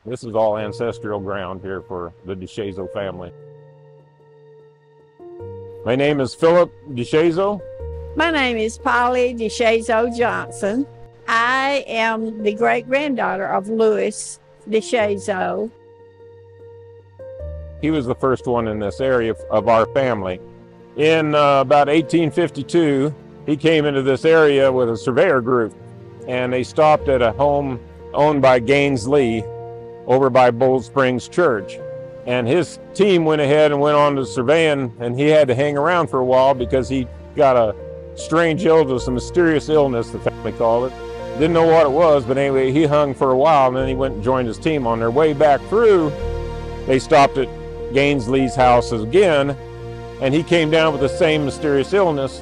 This is all ancestral ground here for the DeShazo family. My name is Philip DeShazo. My name is Polly DeShazo Johnson. I am the great-granddaughter of Louis DeShazo. He was the first one in this area of our family. In about 1852, he came into this area with a surveyor group, and they stopped at a home owned by Gaines Lee over by Bold Springs Church. And his team went ahead and went on to surveying, and he had to hang around for a while because he got a strange illness, a mysterious illness, the family called it. Didn't know what it was, but anyway, he hung for a while, and then he went and joined his team. On their way back through, they stopped at Gaines Lee's house again, and he came down with the same mysterious illness.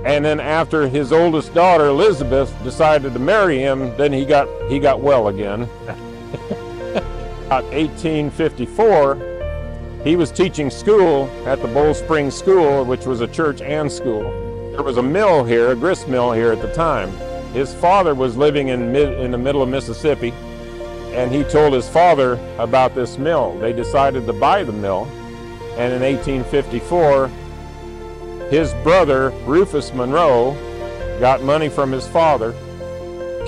And then after his oldest daughter, Elizabeth, decided to marry him, then he got well again. About 1854, he was teaching school at the Bold Springs School, which was a church and school. There was a mill here, a grist mill here at the time. His father was living in the middle of Mississippi, and he told his father about this mill. They decided to buy the mill, and in 1854, his brother, Rufus Monroe, got money from his father,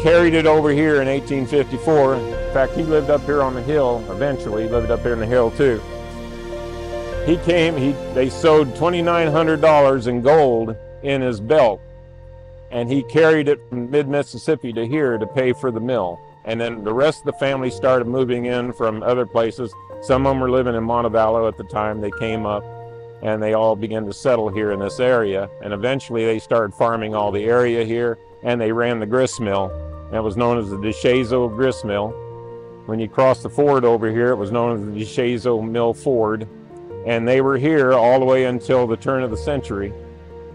carried it over here in 1854. In fact, he lived up here on the hill. Eventually, he lived up here on the hill too. He came, they sewed $2,900 in gold in his belt, and he carried it from mid-Mississippi to here to pay for the mill. And then the rest of the family started moving in from other places. Some of them were living in Montevallo at the time. They came up, and they all began to settle here in this area. And eventually they started farming all the area here, and they ran the grist mill. That was known as the DeShazo grist mill. When you crossed the ford over here, it was known as the DeShazo Mill Ford. And they were here all the way until the turn of the century.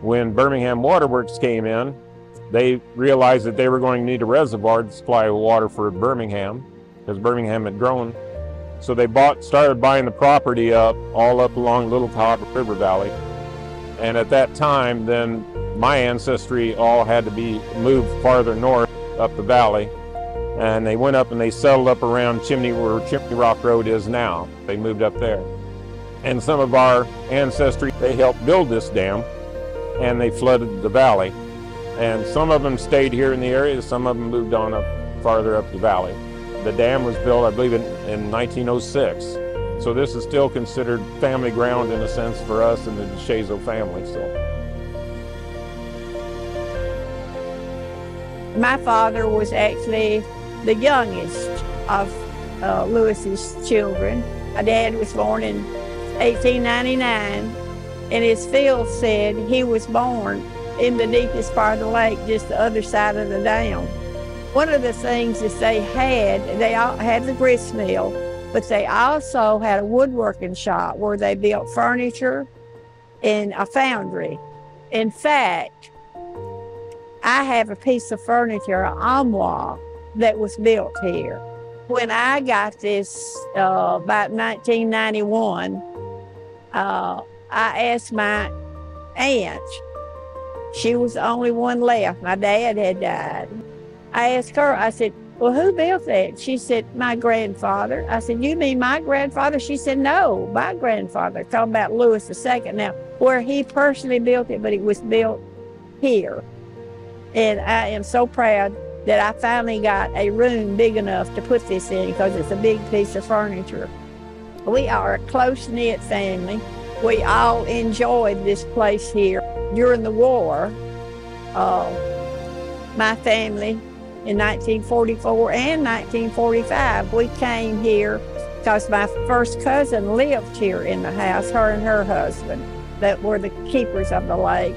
When Birmingham Waterworks came in, they realized that they were going to need a reservoir to supply water for Birmingham, because Birmingham had grown. So they started buying the property all up along Little Cahaba River Valley. And at that time, then my ancestry all had to be moved farther north up the valley. And they went up and they settled up around where Chimney Rock Road is now. They moved up there. And some of our ancestry, they helped build this dam, and they flooded the valley. And some of them stayed here in the area, some of them moved on up farther up the valley. The dam was built, I believe, in 1906. So this is still considered family ground in a sense for us and the DeShazo family. So My father was actually the youngest of Louis's children. My dad was born in 1899, and his field said he was born in the deepest part of the lake, just the other side of the dam. One of the things that they all had the grist mill, but they also had a woodworking shop where they built furniture and a foundry. In fact, I have a piece of furniture, an armoire, that was built here. When I got this about 1991, I asked my aunt. She was the only one left. My dad had died. I asked her, I said, well, who built that? She said, my grandfather. I said, you mean my grandfather? She said, no, my grandfather. Talking about Louis II now, where he personally built it, but it was built here. And I am so proud that I finally got a room big enough to put this in, because it's a big piece of furniture. We are a close-knit family. We all enjoyed this place here. During the war, my family in 1944 and 1945, we came here because my first cousin lived here in the house, her and her husband, that were the keepers of the lake.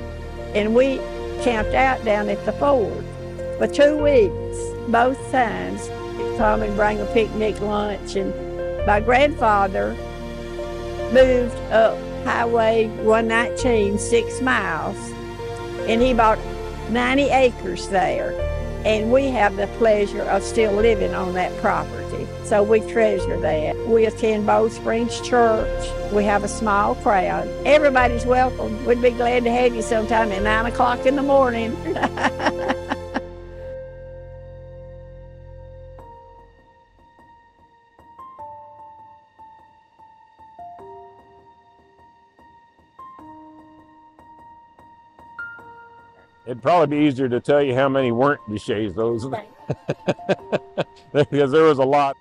And we camped out down at the ford for 2 weeks, both times. They'd come and bring a picnic lunch. And my grandfather moved up Highway 119, 6 miles, and he bought 90 acres there. And we have the pleasure of still living on that property. So we treasure that. We attend Bold Springs Church. We have a small crowd. Everybody's welcome. We'd be glad to have you sometime at 9 o'clock in the morning. It'd probably be easier to tell you how many weren't DeShazos because there was a lot.